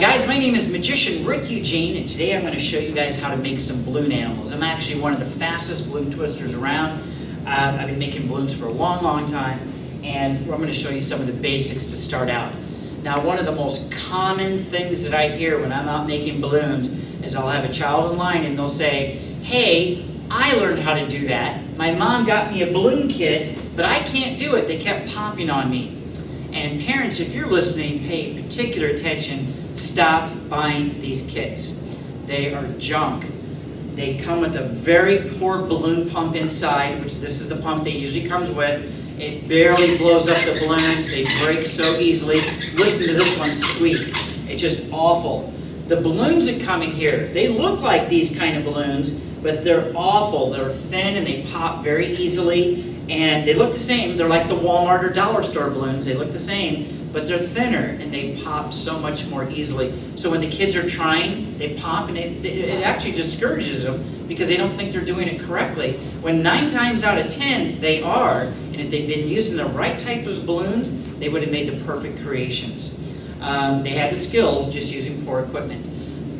Guys, my name is Magician Rick Eugene, and today I'm going to show you guys how to make some balloon animals. I'm actually one of the fastest balloon twisters around. I've been making balloons for a long time, and I'm going to show you some of the basics to start out. Now, one of the most common things that I hear when I'm out making balloons is I'll have a child in line and they'll say, "Hey, I learned how to do that. My mom got me a balloon kit, but I can't do it. They kept popping on me." And parents, if you're listening, pay particular attention. Stop buying these kits. They are junk. They come with a very poor balloon pump inside, which this is the pump they usually comes with. It barely blows up the balloons. They break so easily. Listen to this one squeak. It's just awful. The balloons that come in here, they look like these kind of balloons, but they're awful. They're thin and they pop very easily, and they look the same. They're like the Walmart or dollar store balloons. They look the same, but they're thinner and they pop so much more easily. So when the kids are trying, they pop, and it actually discourages them because they don't think they're doing it correctly. When 9 times out of 10 they are, and if they'd been using the right type of balloons, they would have made the perfect creations. They have the skills, just using poor equipment.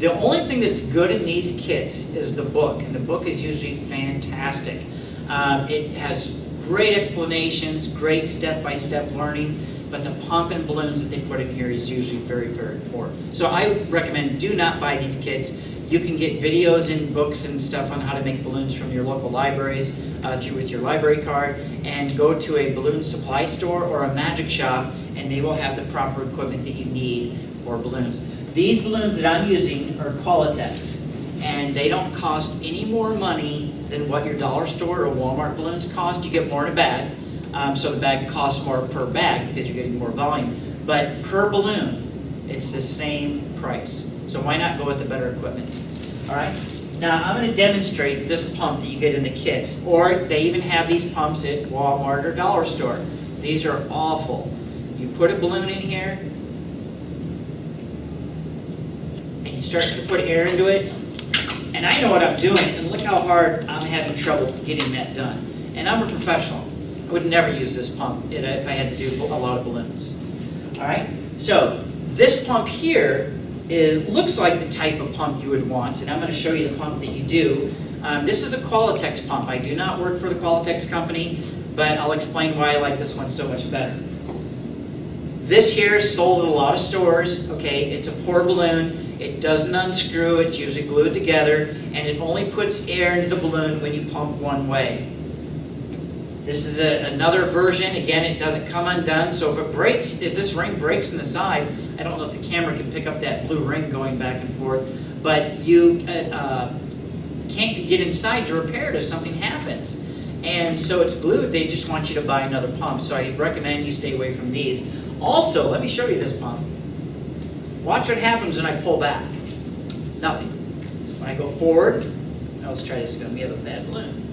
The only thing that's good in these kits is the book, and the book is usually fantastic. It has great explanations, great step-by-step learning, but the pump and balloons that they put in here is usually very poor. So I recommend do not buy these kits. You can get videos and books and stuff on how to make balloons from your local libraries with your library card, and go to a balloon supply store or a magic shop, and they will have the proper equipment that you need for balloons. These balloons that I'm using are Qualitex, and they don't cost any more money than what your dollar store or Walmart balloons cost. You get more in a bag. So the bag costs more per bag because you're getting more volume. But per balloon, it's the same price. So why not go with the better equipment? All right. Now I'm going to demonstrate this pump that you get in the kits, or they even have these pumps at Walmart or dollar store. These are awful. You put a balloon in here, and you start to put air into it, and I know what I'm doing, and look how hard I'm having trouble getting that done. And I'm a professional. I would never use this pump if I had to do a lot of balloons. All right, so this pump here looks like the type of pump you would want, and I'm going to show you the pump that you do. This is a Qualitex pump. I do not work for the Qualitex company, but I'll explain why I like this one so much better. This here is sold at a lot of stores. Okay, it's a poor balloon. It doesn't unscrew. It's usually glued together, and it only puts air into the balloon when you pump one way. This is another version. Again, it doesn't come undone, so if it breaks, if this ring breaks in the side, I don't know if the camera can pick up that blue ring going back and forth, but you can't get inside to repair it if something happens. And so it's glued. They just want you to buy another pump, so I recommend you stay away from these. Also, let me show you this pump. Watch what happens when I pull back. Nothing. When I go forward, now let's try this again. We have a bad balloon.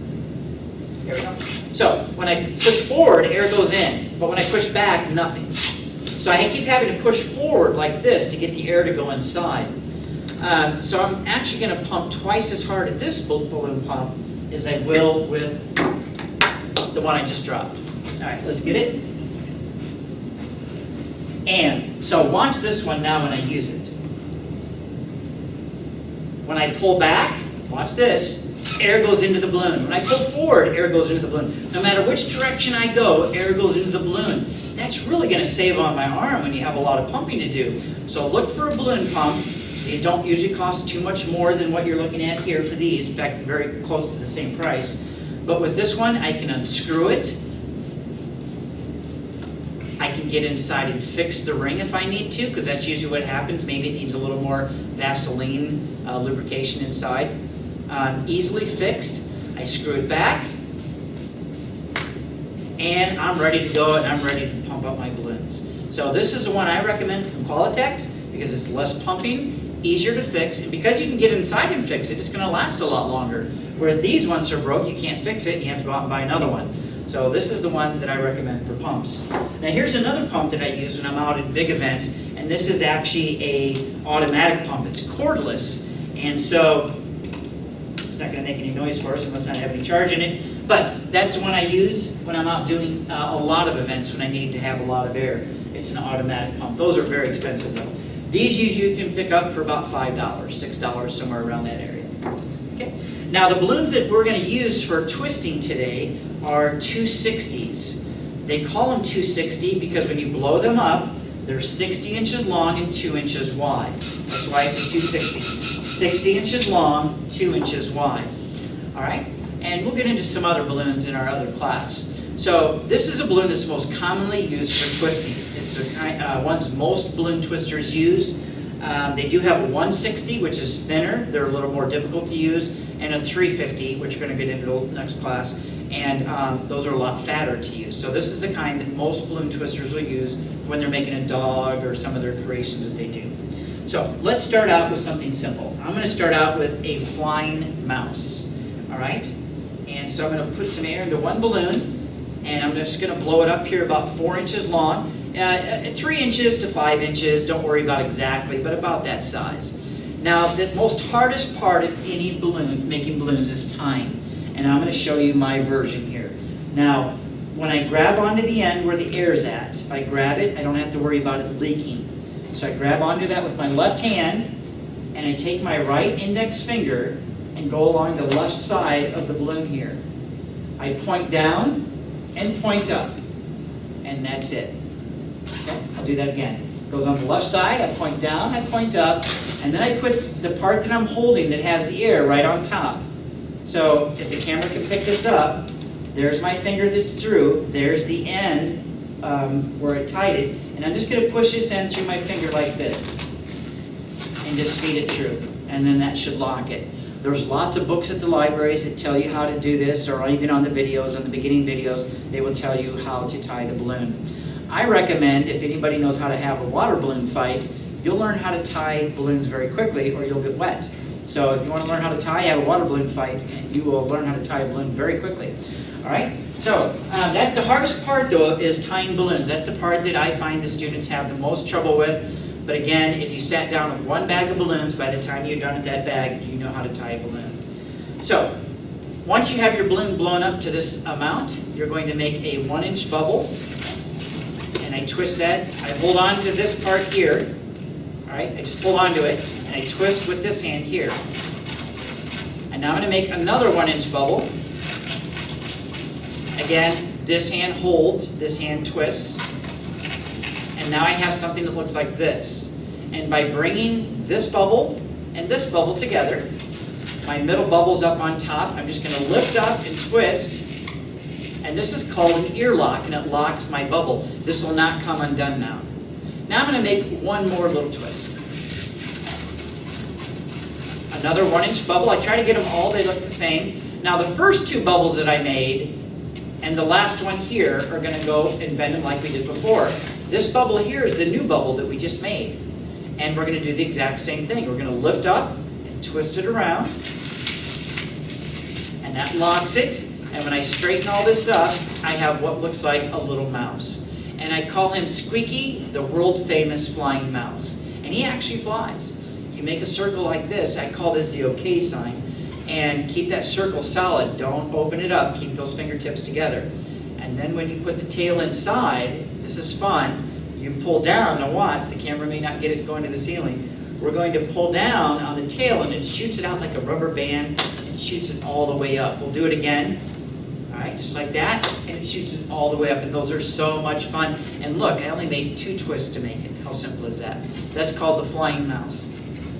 There we go. So when I push forward, air goes in, but when I push back, nothing. So I keep having to push forward like this to get the air to go inside. So I'm actually going to pump twice as hard at this balloon pump as I will with the one I just dropped. All right, let's get it. And so watch this one now when I use it. When I pull back, watch this. Air goes into the balloon. When I pull forward, air goes into the balloon. No matter which direction I go, air goes into the balloon. That's really going to save on my arm when you have a lot of pumping to do. So look for a balloon pump. These don't usually cost too much more than what you're looking at here for these. In fact, very close to the same price. But with this one, I can unscrew it. I can get inside and fix the ring if I need to, because that's usually what happens. Maybe it needs a little more Vaseline lubrication inside. Easily fixed. I screw it back, and I'm ready to go, and I'm ready to pump up my balloons. So this is the one I recommend from Qualitex because it's less pumping, easier to fix, and because you can get inside and fix it, it's going to last a lot longer. Where these ones are broke, you can't fix it, you have to go out and buy another one. So this is the one that I recommend for pumps. Now here's another pump that I use when I'm out at big events, and this is actually a automatic pump. It's cordless, and so it's not going to make any noise for us. It must not have any charge in it. But that's the one I use when I'm out doing a lot of events when I need to have a lot of air. It's an automatic pump. Those are very expensive though. These you can pick up for about $5, $6, somewhere around that area. Okay. Now the balloons that we're going to use for twisting today are 260s. They call them 260 because when you blow them up, they're 60 inches long and 2 inches wide. That's why it's a 260. 60 inches long, 2 inches wide. All right? And we'll get into some other balloons in our other class. So this is a balloon that's most commonly used for twisting. It's the ones most balloon twisters use. They do have a 160, which is thinner. They're a little more difficult to use, and a 350, which we're going to get into the next class. And those are a lot fatter to use. So this is the kind that most balloon twisters will use when they're making a dog or some of their creations that they do. So let's start out with something simple. I'm going to start out with a flying mouse. All right? And so I'm going to put some air into one balloon, and I'm just going to blow it up here about 4 inches long. 3 inches to 5 inches, don't worry about exactly, but about that size. Now, the most hardest part of any balloon, making balloons, is tying. And I'm going to show you my version here. Now, when I grab onto the end where the air is at, if I grab it, I don't have to worry about it leaking. So I grab onto that with my left hand, and I take my right index finger and go along the left side of the balloon here. I point down and point up, and that's it. Okay, I'll do that again. It goes on the left side, I point down, I point up, and then I put the part that I'm holding that has the air right on top. So if the camera can pick this up, there's my finger that's through, there's the end where I tied it, and I'm just going to push this end through my finger like this, and just feed it through, and then that should lock it. There's lots of books at the libraries that tell you how to do this, or even on the videos, on the beginning videos, they will tell you how to tie the balloon. I recommend, if anybody knows how to have a water balloon fight, you'll learn how to tie balloons very quickly or you'll get wet. So if you want to learn how to tie, have a water balloon fight, and you will learn how to tie a balloon very quickly. All right? So that's the hardest part, though, is tying balloons. That's the part that I find the students have the most trouble with. But again, if you sat down with one bag of balloons, by the time you're done with that bag, you know how to tie a balloon. So once you have your balloon blown up to this amount, you're going to make a 1-inch bubble. And I twist that. I hold on to this part here. All right? I just hold on to it. And I twist with this hand here. And now I'm going to make another 1-inch bubble. Again, this hand holds, this hand twists. And now I have something that looks like this. And by bringing this bubble and this bubble together, my middle bubble's up on top. I'm just going to lift up and twist. And this is called an ear lock, and it locks my bubble. This will not come undone now. Now I'm going to make one more little twist. Another 1-inch bubble. I try to get them all, they look the same. Now the first two bubbles that I made and the last one here are going to go and bend them like we did before. This bubble here is the new bubble that we just made. And we're going to do the exact same thing. We're going to lift up and twist it around. And that locks it. And when I straighten all this up, I have what looks like a little mouse. And I call him Squeaky, the world-famous flying mouse. And he actually flies. You make a circle like this. I call this the OK sign. And keep that circle solid. Don't open it up. Keep those fingertips together. And then when you put the tail inside, this is fun, you pull down. Now watch, the camera may not get it going to the ceiling. We're going to pull down on the tail and it shoots it out like a rubber band and shoots it all the way up. We'll do it again. All right, just like that, and it shoots it all the way up, and those are so much fun. And look, I only made 2 twists to make it. How simple is that? That's called the flying mouse.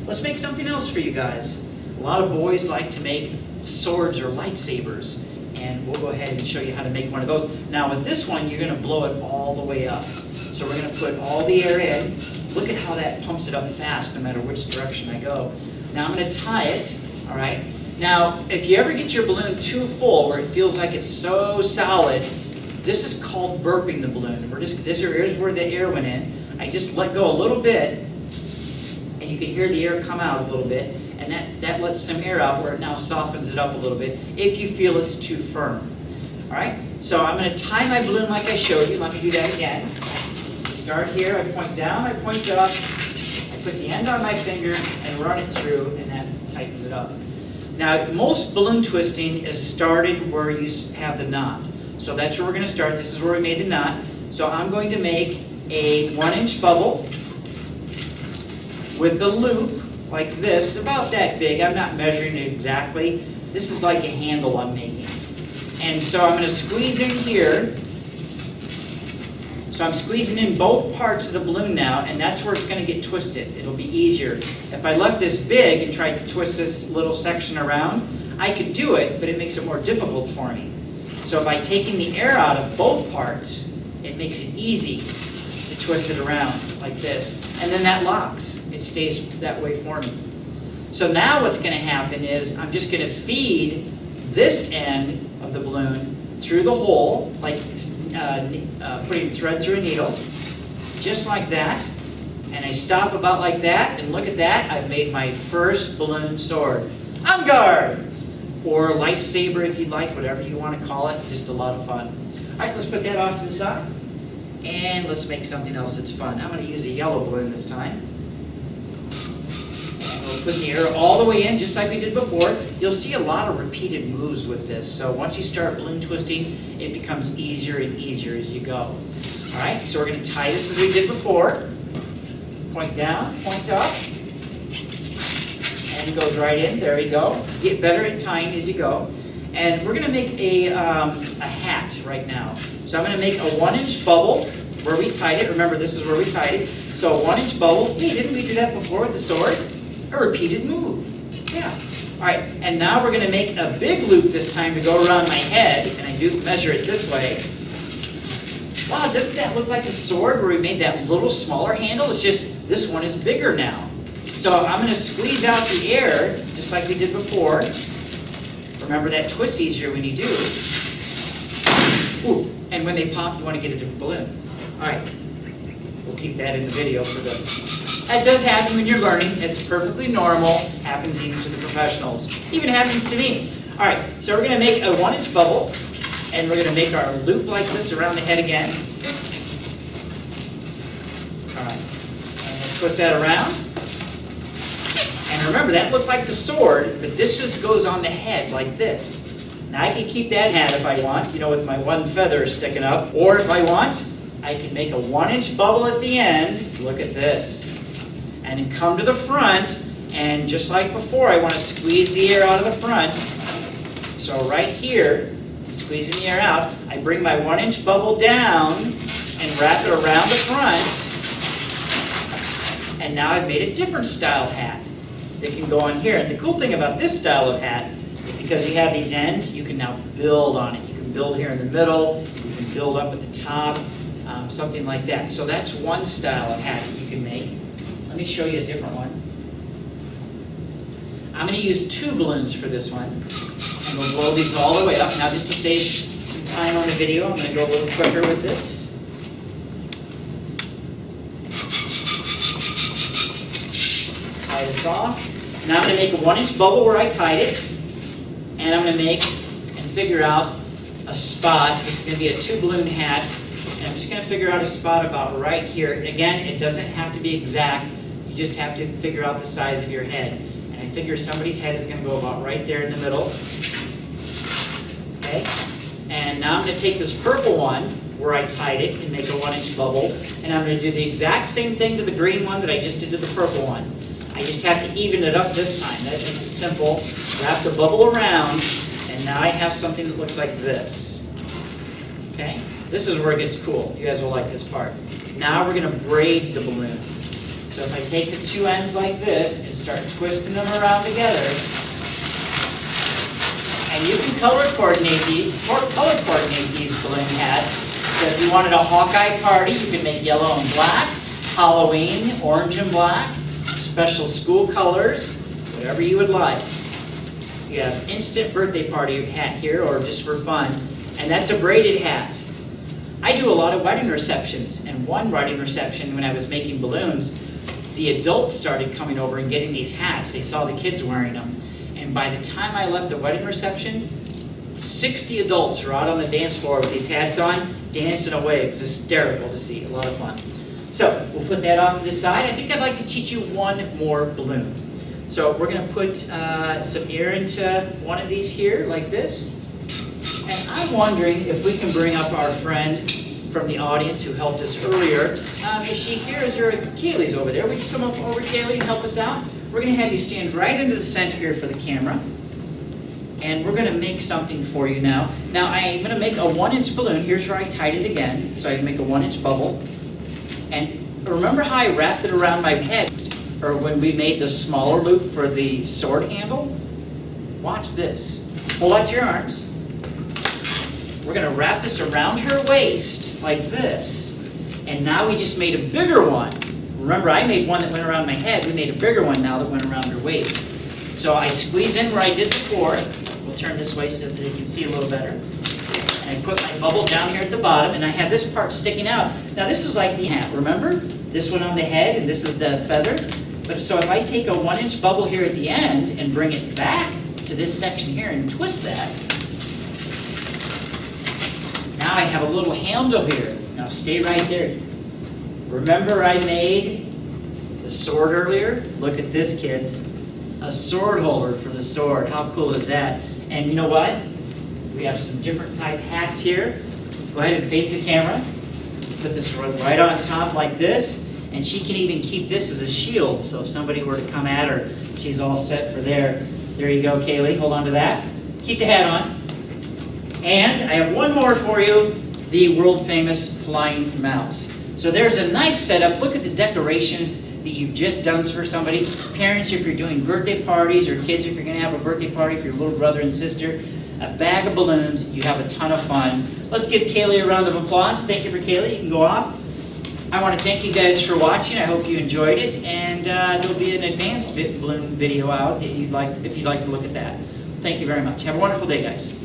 Let's make something else for you guys. A lot of boys like to make swords or lightsabers, and we'll go ahead and show you how to make one of those. Now with this one, you're going to blow it all the way up. So we're going to put all the air in. Look at how that pumps it up fast no matter which direction I go. Now I'm going to tie it, all right? Now, if you ever get your balloon too full where it feels like it's so solid, this is called burping the balloon. Here's where the air went in. I just let go a little bit, and you can hear the air come out a little bit, and that lets some air out where it now softens it up a little bit if you feel it's too firm. All right? So I'm going to tie my balloon like I showed you. Let me do that again. Start here. I point down, I point up, I put the end on my finger and run it through, and that tightens it up. Now, most balloon twisting is started where you have the knot. So that's where we're going to start. This is where we made the knot. So I'm going to make a 1-inch bubble. with a loop like this, about that big. I'm not measuring it exactly. This is like a handle I'm making. And so I'm going to squeeze in here. So I'm squeezing in both parts of the balloon now, and that's where it's going to get twisted. It'll be easier. If I left this big and tried to twist this little section around, I could do it, but it makes it more difficult for me. So by taking the air out of both parts, it makes it easy to twist it around like this. And then that locks. It stays that way for me. So now what's going to happen is I'm just going to feed this end of the balloon through the hole, like putting thread through a needle, just like that. And I stop about like that, and look at that. I've made my first balloon sword. On guard! Or lightsaber if you'd like, whatever you want to call it. Just a lot of fun. All right, let's put that off to the side. And let's make something else that's fun. I'm going to use a yellow balloon this time. And we'll put the air all the way in, just like we did before. You'll see a lot of repeated moves with this. So once you start balloon twisting, it becomes easier and easier as you go. All right, so we're going to tie this as we did before. Point down, point up. And it goes right in. There we go. Get better at tying as you go. And we're going to make a hat right now. So I'm going to make a 1-inch bubble where we tied it. Remember, this is where we tied it. So a 1-inch bubble. Hey, didn't we do that before with the sword? A repeated move. Yeah. All right, and now we're going to make a big loop this time to go around my head. And I do measure it this way. Wow, doesn't that look like a sword where we made that little smaller handle? It's just this one is bigger now. So I'm going to squeeze out the air, just like we did before. Remember, that twists easier when you do. Ooh, and when they pop, you want to get a different balloon. All right, we'll keep that in the video for the... That does happen when you're learning. It's perfectly normal. Happens even to the professionals. Even happens to me. All right, so we're going to make a 1-inch bubble, and we're going to make our loop like this around the head again. All right, and we'll twist that around. And remember, that looked like the sword, but this just goes on the head like this. Now I can keep that hat if I want, you know, with my one feather sticking up. Or if I want, I can make a 1-inch bubble at the end. Look at this. And then come to the front, and just like before, I want to squeeze the air out of the front. So right here, I'm squeezing the air out. I bring my 1-inch bubble down and wrap it around the front. And now I've made a different style hat that can go on here. And the cool thing about this style of hat is because you have these ends, you can now build on it. You can build here in the middle, you can build up at the top, something like that. So that's one style of hat that you can make. Let me show you a different one. I'm going to use 2 balloons for this one. And we'll blow these all the way up. Now just to save some time on the video, I'm going to go a little quicker with this. Tie this off. Now I'm going to make a 1-inch bubble where I tied it. And I'm going to make and figure out a spot. This is going to be a 2-balloon hat. And I'm just going to figure out a spot about right here. Again, it doesn't have to be exact. You just have to figure out the size of your head. And I figure somebody's head is going to go about right there in the middle. Okay? And now I'm going to take this purple one where I tied it and make a 1-inch bubble. And I'm going to do the exact same thing to the green one that I just did to the purple one. I just have to even it up this time. That makes it simple. Wrap the bubble around, and now I have something that looks like this. Okay? This is where it gets cool. You guys will like this part. Now we're going to braid the balloon. So if I take the 2 ends like this and start twisting them around together, and you can color coordinate these balloon hats. So if you wanted a Hawkeye party, you can make yellow and black, Halloween, orange and black, special school colors, whatever you would like. You have instant birthday party hat here, or just for fun, and that's a braided hat. I do a lot of wedding receptions, and one wedding reception when I was making balloons, the adults started coming over and getting these hats. They saw the kids wearing them, and by the time I left the wedding reception, 60 adults were out on the dance floor with these hats on, dancing away. It was hysterical to see, a lot of fun. So we'll put that off to the side. I think I'd like to teach you one more balloon. So we're going to put some air into one of these here, like this. And I'm wondering if we can bring up our friend from the audience who helped us earlier. Is she here? Is there Kaylee's over there? Would you come up over, Kaylee, and help us out? We're going to have you stand right into the center here for the camera. And we're going to make something for you now. Now, I'm going to make a 1-inch balloon. Here's where I tied it again, so I can make a 1-inch bubble. And remember how I wrapped it around my head, or when we made the smaller loop for the sword handle? Watch this. Hold out your arms. We're going to wrap this around her waist like this. And now we just made a bigger one. Remember, I made one that went around my head. We made a bigger one now that went around her waist. So I squeeze in where I did before. We'll turn this way so that you can see a little better. And I put my bubble down here at the bottom, and I have this part sticking out. Now this is like the hat, remember? This one on the head, and this is the feather. But so if I take a 1-inch bubble here at the end and bring it back to this section here and twist that, now I have a little handle here. Now stay right there. Remember I made the sword earlier? Look at this, kids. A sword holder for the sword. How cool is that? And you know what? We have some different type hats here. Go ahead and face the camera. Put this right on top like this. And she can even keep this as a shield. So if somebody were to come at her, she's all set for there. There you go, Kaylee. Hold on to that. Keep the hat on. And I have one more for you. The world famous flying mouse. So there's a nice setup. Look at the decorations that you've just done for somebody. Parents, if you're doing birthday parties, or kids, if you're going to have a birthday party for your little brother and sister, a bag of balloons, you have a ton of fun. Let's give Kaylee a round of applause. Thank you for Kaylee. You can go off. I want to thank you guys for watching. I hope you enjoyed it. And there'll be an advanced balloon video out that if you'd like to look at that. Thank you very much. Have a wonderful day, guys.